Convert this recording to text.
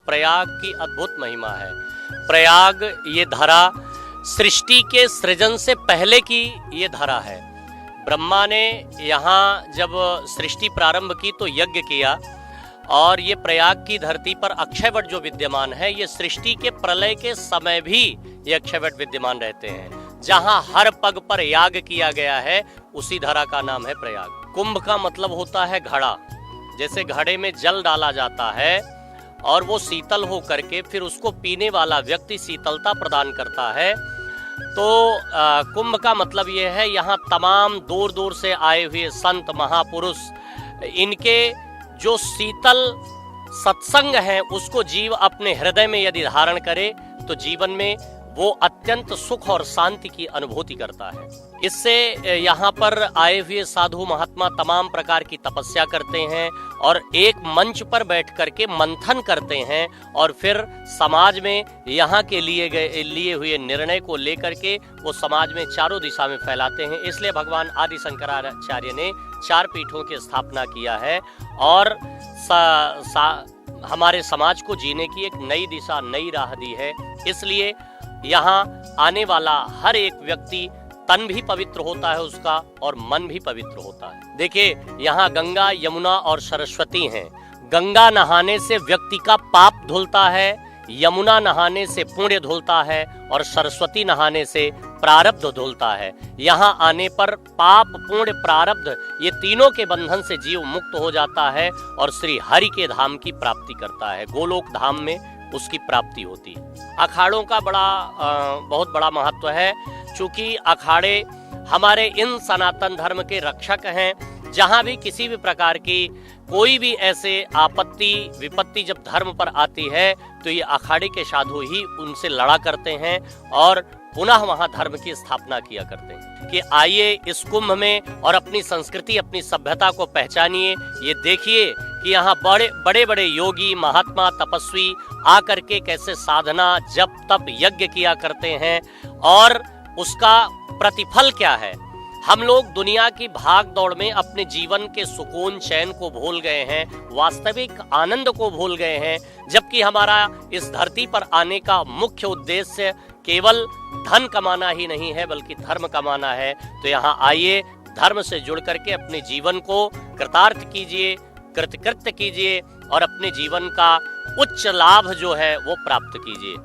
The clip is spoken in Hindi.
प्रयाग की अद्भुत महिमा है। प्रयाग ये धरा सृष्टि के सृजन से पहले की ये धरा है। ब्रह्मा ने यहाँ जब सृष्टि प्रारंभ की तो यज्ञ किया, और ये प्रयाग की धरती पर अक्षयवट जो विद्यमान है, ये सृष्टि के प्रलय के समय भी ये अक्षयवट विद्यमान रहते हैं। जहाँ हर पग पर याग किया गया है उसी धरा का नाम है प्रयाग। कुंभ का मतलब होता है घड़ा। जैसे घड़े में जल डाला जाता है और वो शीतल हो करके फिर उसको पीने वाला व्यक्ति शीतलता प्रदान करता है, तो कुंभ का मतलब ये है यहाँ तमाम दूर दूर से आए हुए संत महापुरुष, इनके जो शीतल सत्संग है उसको जीव अपने हृदय में यदि धारण करे तो जीवन में वो अत्यंत सुख और शांति की अनुभूति करता है। इससे यहाँ पर आए हुए साधु महात्मा तमाम प्रकार की तपस्या करते हैं और एक मंच पर बैठ करके मंथन करते हैं और फिर समाज में यहाँ के लिए हुए निर्णय को लेकर के वो समाज में चारों दिशा में फैलाते हैं। इसलिए भगवान आदि शंकराचार्य ने 4 पीठों की स्थापना किया है और हमारे समाज को जीने की एक नई दिशा, नई राह दी है। इसलिए यहाँ आने वाला हर एक व्यक्ति तन भी पवित्र होता है उसका और मन भी पवित्र होता है। देखिए, यहाँ गंगा, यमुना और सरस्वती हैं। गंगा नहाने से व्यक्ति का पाप धुलता है, यमुना नहाने से पुण्य धुलता है और सरस्वती नहाने से प्रारब्ध धुलता है। यहाँ आने पर पाप, पुण्य, प्रारब्ध ये तीनों के बंधन से जीव मुक्त हो जाता है और श्री हरि के धाम की प्राप्ति करता है। गोलोक धाम में उसकी प्राप्ति होती है। अखाड़ों का बहुत बड़ा महत्व है, चूंकि अखाड़े हमारे इन सनातन धर्म के रक्षक हैं। जहाँ भी किसी भी प्रकार की कोई भी ऐसे आपत्ति विपत्ति जब धर्म पर आती है तो ये अखाड़े के साधु ही उनसे लड़ा करते हैं और पुनः वहां धर्म की स्थापना किया करते हैं कि आइए इस कुंभ में और अपनी संस्कृति, अपनी सभ्यता को पहचानिए। ये देखिए कि यहाँ बड़े बड़े योगी, महात्मा, तपस्वी आकर के कैसे साधना, जप, तप, यज्ञ किया करते हैं और उसका प्रतिफल क्या है। हम लोग दुनिया की भाग दौड़ में अपने जीवन के सुकून, चैन को भूल गए हैं, वास्तविक आनंद को भूल गए हैं, जबकि हमारा इस धरती पर आने का मुख्य उद्देश्य केवल धन कमाना ही नहीं है बल्कि धर्म कमाना है। तो यहाँ आइए, धर्म से जुड़ करके अपने जीवन को कृतार्थ कीजिए, कृतकृत्य कीजिए और अपने जीवन का उच्च लाभ जो है वो प्राप्त कीजिए।